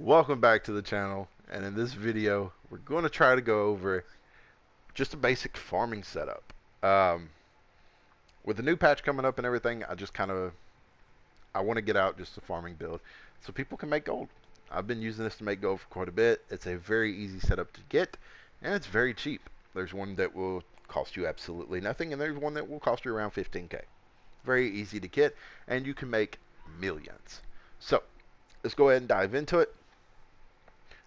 Welcome back to the channel, and in this video we're going to try to go over just a basic farming setup. With the new patch coming up and everything, I want to get out just a farming build so people can make gold. I've been using this to make gold for quite a bit. It's a very easy setup to get, and it's very cheap. There's one that will cost you absolutely nothing, and there's one that will cost you around 15k. Very easy to get, and you can make millions. So let's go ahead and dive into it.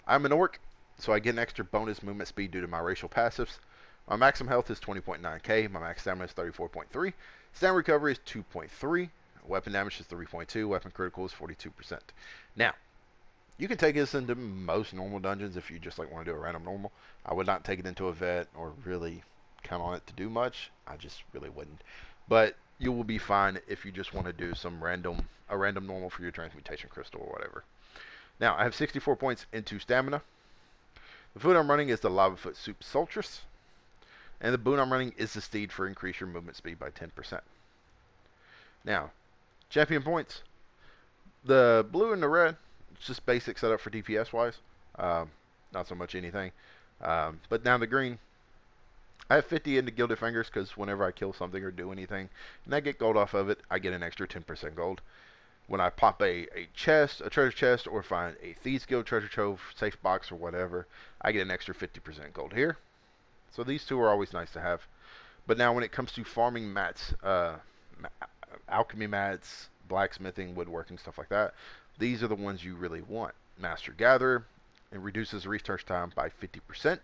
I'm an orc, so I get an extra bonus movement speed due to my racial passives. My maximum health is 20.9k, my max stamina is 34.3, stamina recovery is 2.3, weapon damage is 3.2, weapon critical is 42%. Now, you can take this into most normal dungeons if you just want to do a random normal. I would not take it into a vet or really count on it to do much. I just really wouldn't. But you will be fine if you just want to do a random normal for your transmutation crystal or whatever. Now, I have 64 points into stamina. The food I'm running is the Lava Foot Soup Sultrus. And the boon I'm running is the Steed for increase your movement speed by 10%. Now, champion points. The blue and the red, it's just basic setup for DPS wise. Not so much anything. But now the green, I have 50 into Gilded Fingers because whenever I kill something or do anything and I get gold off of it, I get an extra 10% gold. When I pop a treasure chest, or find a Thieves Guild treasure trove, safe box, or whatever, I get an extra 50% gold here. So these two are always nice to have. But now when it comes to farming mats, alchemy mats, blacksmithing, woodworking, stuff like that, these are the ones you really want. Master Gatherer, it reduces research time by 50%.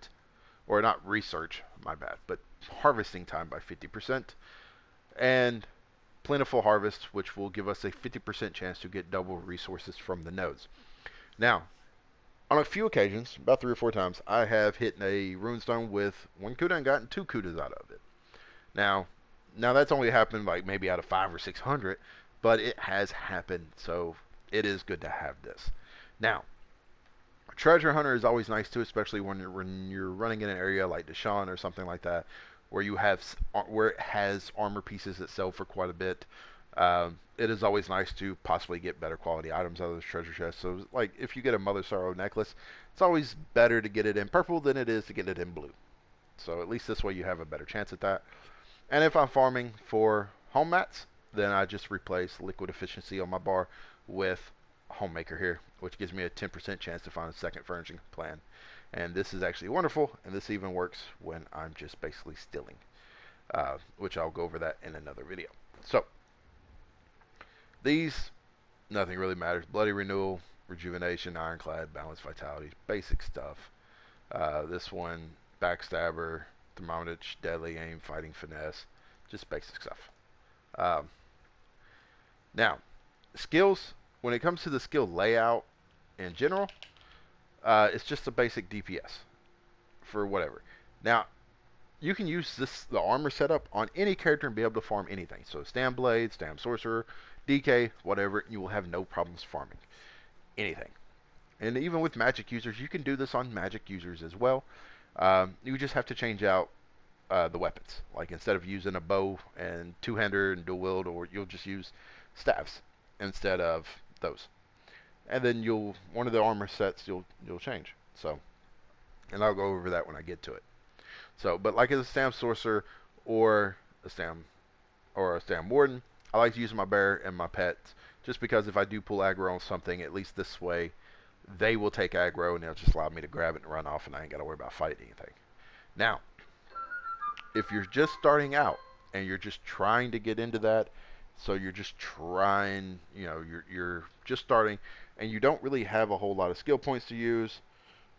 Or not research, my bad, but harvesting time by 50%. And Plentiful Harvest, which will give us a 50% chance to get double resources from the nodes. Now, on a few occasions, about 3 or 4 times, I have hit a runestone with 1 kuda and gotten 2 kudas out of it. Now that's only happened maybe out of 5 or 600, but it has happened, so it is good to have this. Now, Treasure Hunter is always nice too, especially when you're running in an area like Deshaun or something like that, where it has armor pieces that sell for quite a bit. It is always nice to possibly get better quality items out of those treasure chests. So, if you get a Mother Sorrow necklace, it's always better to get it in purple than it is to get it in blue. So at least this way you have a better chance at that. And if I'm farming for home mats, then I just replace liquid efficiency on my bar with Homemaker here, which gives me a 10% chance to find a second furnishing plan. And this is actually wonderful, and this even works when I'm just basically stilling, which I'll go over that in another video. So, these, nothing really matters. Bloody Renewal, Rejuvenation, Ironclad, Balance, Vitality, basic stuff. This one, Backstabber, Thermometer, Deadly Aim, Fighting Finesse, just basic stuff. Now, skills, when it comes to the skill layout in general, it's just a basic DPS for whatever. Now, you can use the armor setup on any character and be able to farm anything. So Stam Blade, Stam Sorcerer, DK, whatever, you will have no problems farming anything. And even with magic users, you can do this on magic users as well. You just have to change out the weapons. Like instead of using a bow and two-hander and dual wield, or you'll just use staves instead of those. And then one of the armor sets you'll change. So, and I'll go over that when I get to it. So, but like as a Stam Sorcerer or a Stam Warden, I like to use my bear and my pets just because if I do pull aggro on something, at least this way they will take aggro and they'll just allow me to grab it and run off, and I ain't got to worry about fighting anything. Now, if you're just starting out and you're just trying to get into that, so you're just trying, you're just starting, and you don't really have a whole lot of skill points to use,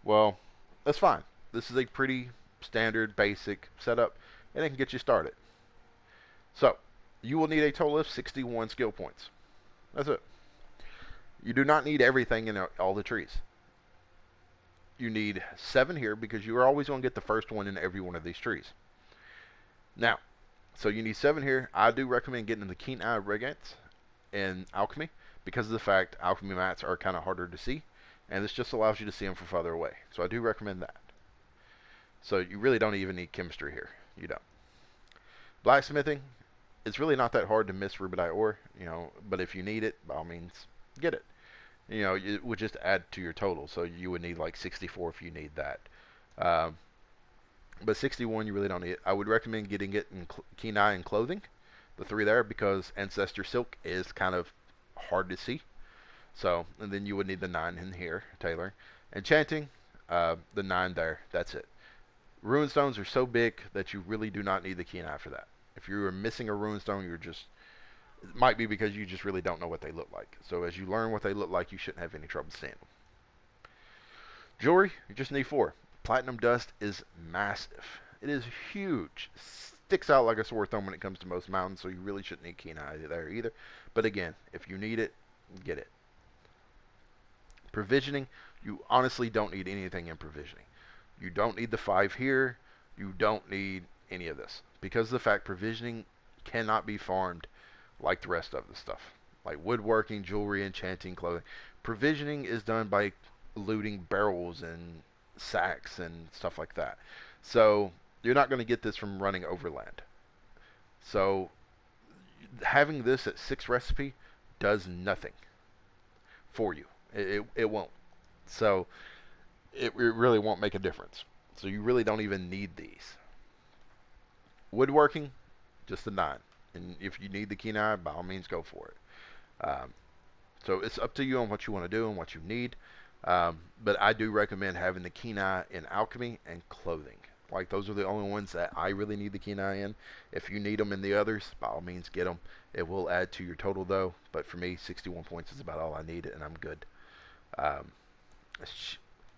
well, that's fine. This is a pretty standard, basic setup, and it can get you started. So, you will need a total of 61 skill points. That's it. You do not need everything in all the trees. You need 7 here because you are always going to get the first one in every one of these trees. Now, so you need 7 here. I do recommend getting the Keen Eye Regents in Alchemy because of the fact Alchemy mats are kind of harder to see, and this just allows you to see them from farther away. So I do recommend that. So you really don't even need chemistry here. You don't. Blacksmithing, it's really not that hard to miss rubidite ore, but if you need it, by all means, get it. You know, it would just add to your total. So you would need like 64 if you need that. Um, but 61 you really don't need it. I would recommend getting it in Kenai and clothing, the three there, because Ancestor Silk is kind of hard to see. So, and then you would need the 9 in here, Taylor. Enchanting, the 9 there. That's it. Rune stones are so big that you really do not need the Kenai for that. If you are missing a rune stone, you're just, it might be because you just really don't know what they look like. So as you learn what they look like, you shouldn't have any trouble seeing them. Jewelry, you just need 4. Platinum dust is massive. It is huge. Sticks out like a sore thumb when it comes to most mountains, so you really shouldn't need Kenai there either. But again, if you need it, get it. Provisioning, you honestly don't need anything in provisioning. You don't need the 5 here. You don't need any of this. Because of the fact provisioning cannot be farmed like the rest of the stuff. Like woodworking, jewelry, enchanting, clothing. Provisioning is done by looting barrels and sacks and stuff like that. So you're not going to get this from running overland. So having this at 6 recipe does nothing for you. It won't. So it really won't make a difference. So you really don't even need these. Woodworking, just a 9. And if you need the Kenai, by all means go for it. So it's up to you on what you want to do and what you need. But I do recommend having the Kenai in alchemy and clothing. Like those are the only ones that I really need the Kenai in. If you need them in the others, by all means get them. It will add to your total though. But for me, 61 points is about all I need, and I'm good.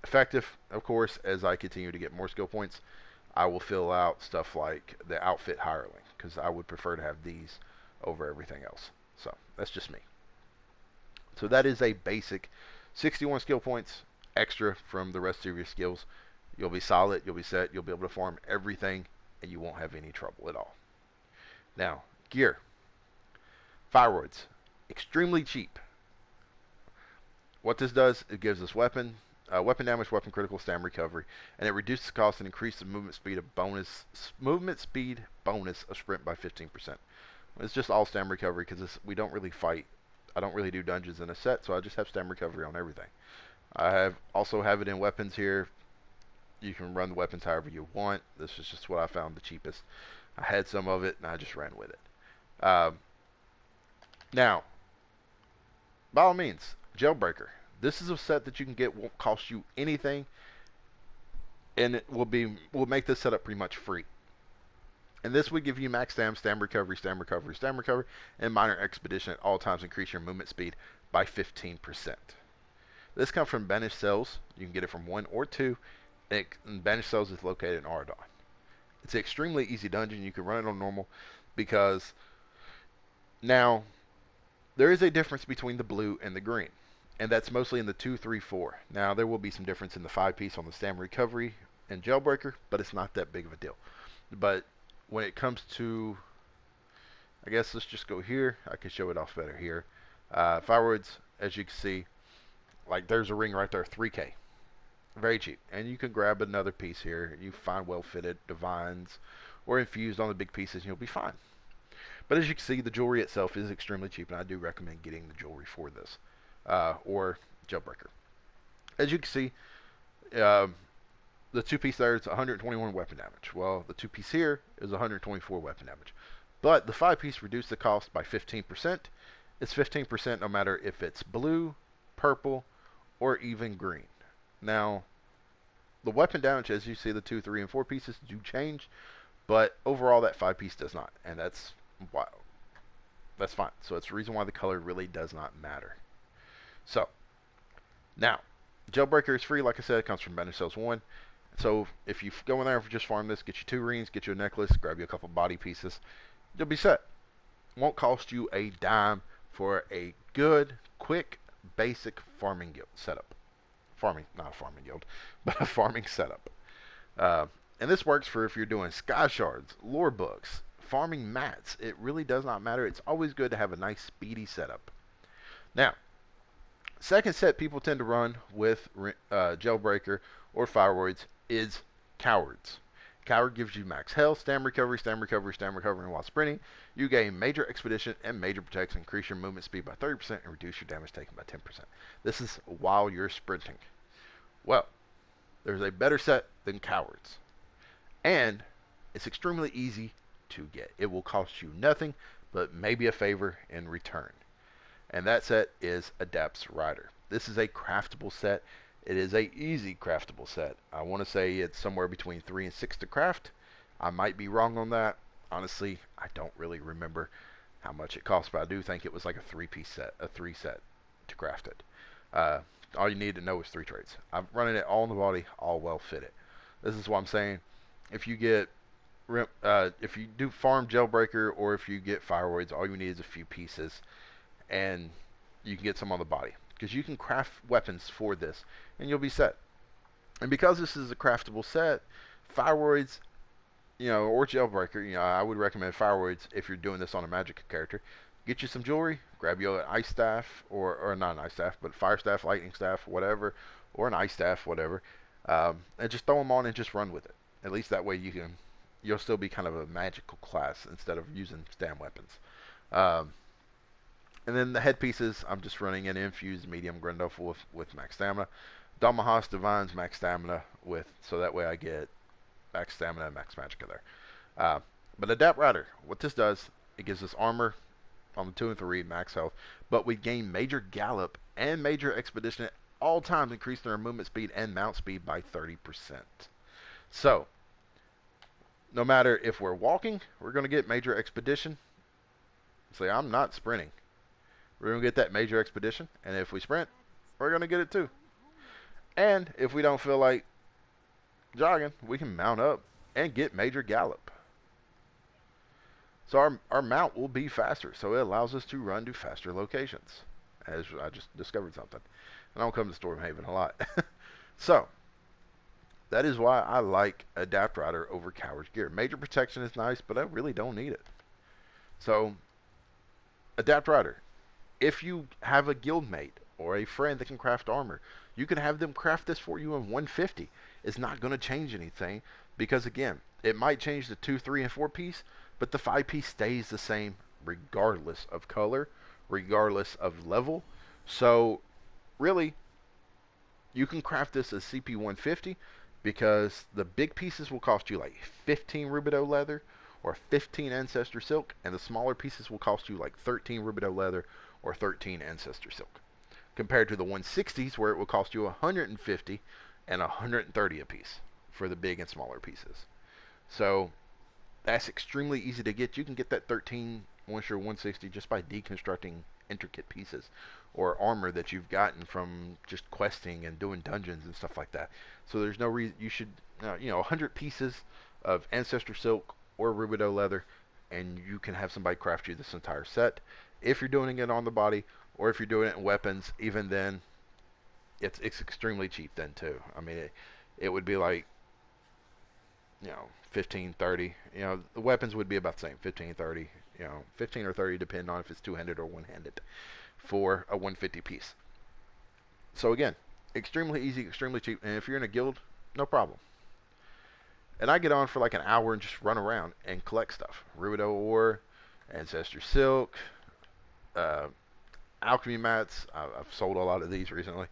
Effective, of course, as I continue to get more skill points, I will fill out stuff like the outfit hireling, because I would prefer to have these over everything else. So that's just me. So that is a basic 61 skill points extra from the rest of your skills. You'll be solid, you'll be set, you'll be able to farm everything, and you won't have any trouble at all. Now, gear. Firewords. Extremely cheap. What this does, it gives us weapon damage, weapon critical, stamina recovery, and it reduces cost and increases the movement speed bonus of sprint by 15%. It's just all stamina recovery because we don't really fight. I don't really do dungeons in a set, so I just have stamina recovery on everything. I also have it in weapons here. You can run the weapons however you want. This is just what I found the cheapest. I had some of it and I just ran with it. Now, by all means, Jailbreaker. This is a set that you can get, won't cost you anything, and it will make this setup pretty much free. And this would give you max stam recovery, and minor expedition at all times. Increase your movement speed by 15%. This comes from Banished Cells. You can get it from 1 or 2. And Banished Cells is located in Ardon. It's an extremely easy dungeon. You can run it on normal because now there is a difference between the blue and the green. And that's mostly in the 2, 3, 4. Now, there will be some difference in the 5-piece on the stamina recovery and Jailbreaker, but it's not that big of a deal. But when it comes to, I guess let's just go here. I can show it off better here. Firewords, as you can see, like there's a ring right there, 3K. Very cheap. And you can grab another piece here. You find well-fitted divines or infused on the big pieces, and you'll be fine. But as you can see, the jewelry itself is extremely cheap, and I do recommend getting the jewelry for this. Or Jailbreaker. As you can see, the 2-piece there is 121 weapon damage. Well, the 2-piece here is 124 weapon damage. But the 5-piece reduced the cost by 15%. It's 15% no matter if it's blue, purple, or even green. Now, the weapon damage, as you see, the 2, 3, and 4 pieces do change, but overall that 5-piece does not, and that's wow. That's fine. So it's the reason why the color really does not matter. So, now, Jailbreaker is free. Like I said, it comes from Banished Cells 1. So, if you go in there and just farm this, get you 2 rings, get you a necklace, grab you a couple body pieces, you'll be set. Won't cost you a dime for a good, quick, basic farming guild setup. Not a farming guild, but a farming setup. And this works for if you're doing Skyshards, Lorebooks, farming mats. It really does not matter. It's always good to have a nice, speedy setup. Now, second set people tend to run with Jailbreaker or Firewords is Cowards. Coward gives you max health, stam recovery, while sprinting. You gain major expedition and major protection, increase your movement speed by 30% and reduce your damage taken by 10%. This is while you're sprinting. Well, there's a better set than Cowards. And it's extremely easy to get. It will cost you nothing but maybe a favor in return. And that set is Adepts Rider. This is a craftable set. It is a easy craftable set. I want to say it's somewhere between 3 and 6 to craft. I might be wrong on that. Honestly, I don't really remember how much it costs, but I do think it was like a 3-piece set, a 3 set to craft it. All you need to know is 3 traits. I'm running it all in the body, all well fitted. This is what I'm saying. If you get if you do farm jailbreaker or if you get firewoids, all you need is a few pieces, and you can get some on the body, because you can craft weapons for this and you'll be set. And because this is a craftable set, firewoids, or jailbreaker, I would recommend firewoids if you're doing this on a magic character. Get you some jewelry, grab you an ice staff, or not an ice staff, but fire staff, lightning staff, whatever, or an ice staff, whatever, and just throw them on and just run with it. At least that way you'll still be kind of a magical class instead of using stam weapons. And then the headpieces, I'm just running an infused medium Grundelful with max stamina. Dalmahas Divines max stamina so that way I get max stamina and max magicka there. But Adapt Rider, what this does, it gives us armor on the 2 and 3, max health, but we gain major gallop and major expedition at all times, increasing our movement speed and mount speed by 30%. So, no matter if we're walking, we're going to get major expedition. Say, I'm not sprinting. We're going to get that major expedition, and if we sprint, we're going to get it too. And if we don't feel like jogging, we can mount up and get major gallop. So our mount will be faster, so it allows us to run to faster locations. As I just discovered something. And I don't come to Stormhaven a lot. So, that is why I like Adapt Rider over Coward's Gear. Major protection is nice, but I really don't need it. So, Adapt Rider. If you have a guildmate or a friend that can craft armor, you can have them craft this for you in 150. It's not going to change anything because, again, it might change the 2, 3, and 4 piece, but the 5 piece stays the same regardless of color, regardless of level. So, really, you can craft this as CP 150 because the big pieces will cost you like 15 Rubidoux leather or 15 Ancestor silk, and the smaller pieces will cost you like 13 Rubidoux leather or 13 Ancestor silk, compared to the 160s where it will cost you 150 and 130 a piece for the big and smaller pieces. So that's extremely easy to get. You can get that 13 once you're 160 just by deconstructing intricate pieces or armor that you've gotten from just questing and doing dungeons and stuff like that. So there's no reason you should, 100 pieces of Ancestor silk or Rubidoux leather, and you can have somebody craft you this entire set. If you're doing it on the body, or if you're doing it in weapons, even then, it's extremely cheap then too. I mean, it would be like, 15, 30. The weapons would be about the same, 15, 30. 15 or 30, depending on if it's two-handed or one-handed, for a 150 piece. So again, extremely easy, extremely cheap, and if you're in a guild, no problem. And I get on for like an hour and just run around and collect stuff. Rubidoux ore, Ancestor silk, alchemy mats. I've sold a lot of these recently.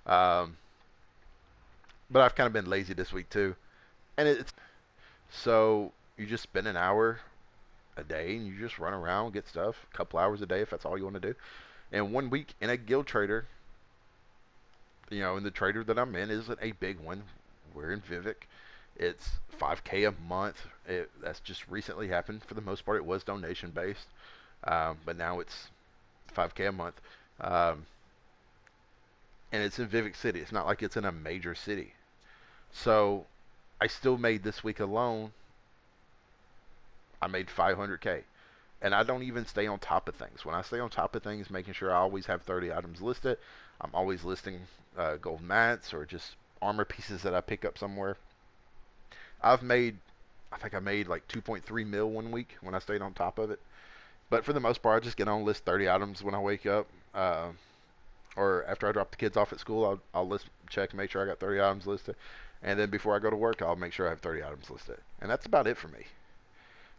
But I've kind of been lazy this week too. And it's so you just spend an hour a day and you just run around, get stuff, a couple hours a day if that's all you want to do. And 1 week in a guild trader, and the trader that I'm in isn't a big one. We're in Vivek. It's 5K a month. That's just recently happened. For the most part, it was donation based, but now it's 5K a month. And it's in Vivek City. It's not like it's in a major city. So I still made this week alone, I made 500K. And I don't even stay on top of things. When I stay on top of things, making sure I always have 30 items listed, I'm always listing gold mats or just armor pieces that I pick up somewhere. I think I made like 2.3 mil 1 week when I stayed on top of it. But for the most part, I just get on list 30 items when I wake up. Or after I drop the kids off at school, I'll check and make sure I got 30 items listed. And then before I go to work, I'll make sure I have 30 items listed. And that's about it for me.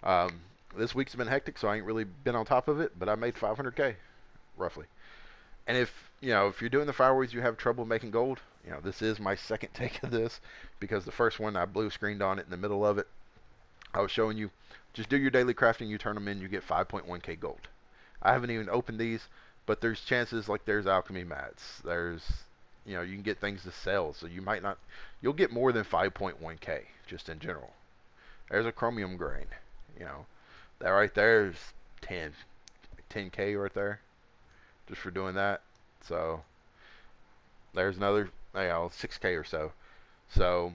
Um, this week's been hectic, so I ain't really been on top of it, but I made 500K, roughly. And if you're doing the fireworks, you have trouble making gold, this is my second take of this, because the first one I blue screened on it in the middle of it. I was showing you, just do your daily crafting, you turn them in, you get 5.1k gold. I haven't even opened these, but there's chances, like there's alchemy mats, there's, you can get things to sell, so you'll get more than 5.1k just in general. There's a chromium grain, that right there is 10k right there, just for doing that. So there's another, 6k or so. So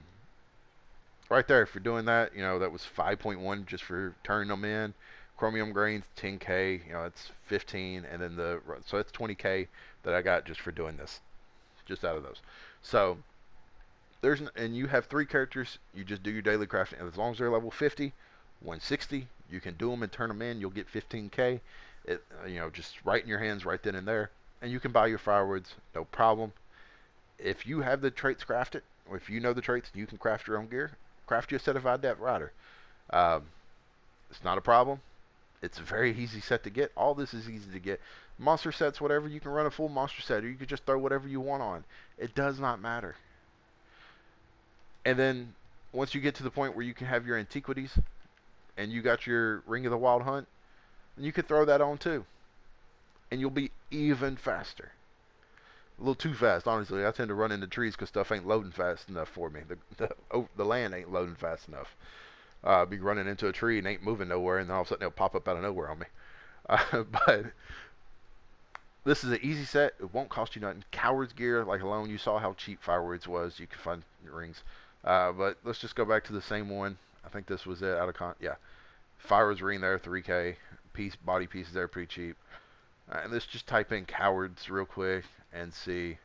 right there, if you're doing that, that was 5.1 just for turning them in. Chromium grains, 10k, it's 15, and then so it's 20k that I got just for doing this, just out of those. So and you have 3 characters, you just do your daily crafting, and as long as they're level 50, 160, you can do them and turn them in, you'll get 15k. Just right in your hands right then and there, and you can buy your fireworks, no problem. If you have the traits crafted, or if you know the traits, you can craft your own gear. Craft you a set of Adepts Rider. It's not a problem. It's a very easy set to get. All this is easy to get. Monster sets, whatever, you can run a full monster set, or you can just throw whatever you want on. It does not matter. And then once you get to the point where you can have your antiquities, and you got your Ring of the Wild Hunt, and you can throw that on too. And you'll be even faster. A little too fast, honestly. I tend to run into trees because stuff ain't loading fast enough for me. The land ain't loading fast enough. I'll be running into a tree and ain't moving nowhere, and then all of a sudden it'll pop up out of nowhere on me. But this is an easy set. It won't cost you nothing. Coward's gear, like alone, you saw how cheap fireworks was. You can find rings. But let's just go back to the same one. I think this was it. Yeah. Fireworks ring there, 3k. Body pieces there, pretty cheap. And let's just type in cowards real quick and see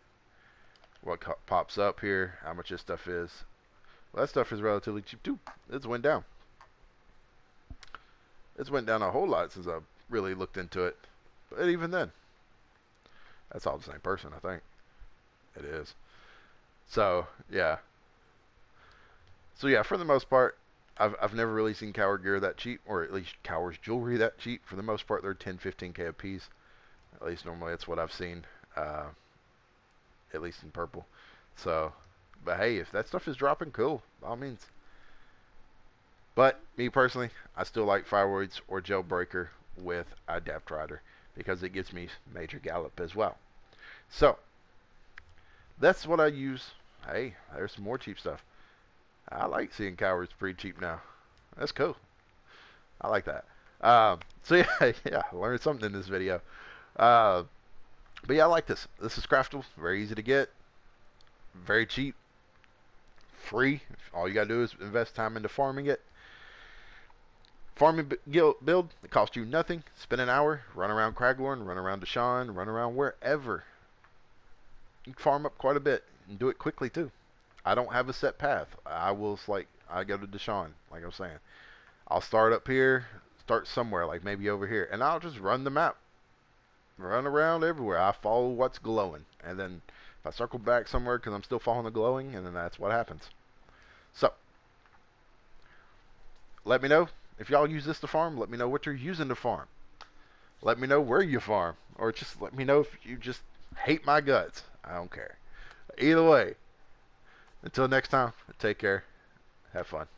what pops up here, how much this stuff is. Well, that stuff is relatively cheap too. It's went down. It's went down a whole lot since I really looked into it. But even then, that's all the same person, I think. It is. So, yeah. So, yeah, for the most part, I've never really seen coward gear that cheap, or at least coward's jewelry that cheap. For the most part, they're 10, 15k a piece. At least normally that's what I've seen, at least in purple. So, but hey, if that stuff is dropping, cool, by all means. But me personally, I still like fireworks or jailbreaker with Adepts Rider because it gives me major gallop as well. So that's what I use. Hey, there's some more cheap stuff. I like seeing cowards pretty cheap now. That's cool. I like that. So yeah, I learned something in this video. But yeah, I like this. This is craftable, very easy to get, very cheap, free. All you gotta do is invest time into farming it. Farming build, it costs you nothing. Spend an hour, run around Craglorn, run around Deshawn, run around wherever. You can farm up quite a bit and do it quickly too. I don't have a set path. I go to Deshawn, like I was saying. I'll start up here, start somewhere, like maybe over here, and I'll just run the map. Run around everywhere. I follow what's glowing. And then if I circle back somewhere because I'm still following the glowing, and then that's what happens. So, let me know if y'all use this to farm. Let me know what you're using to farm. Let me know where you farm. Or just let me know if you just hate my guts. I don't care. Either way, until next time, take care. Have fun.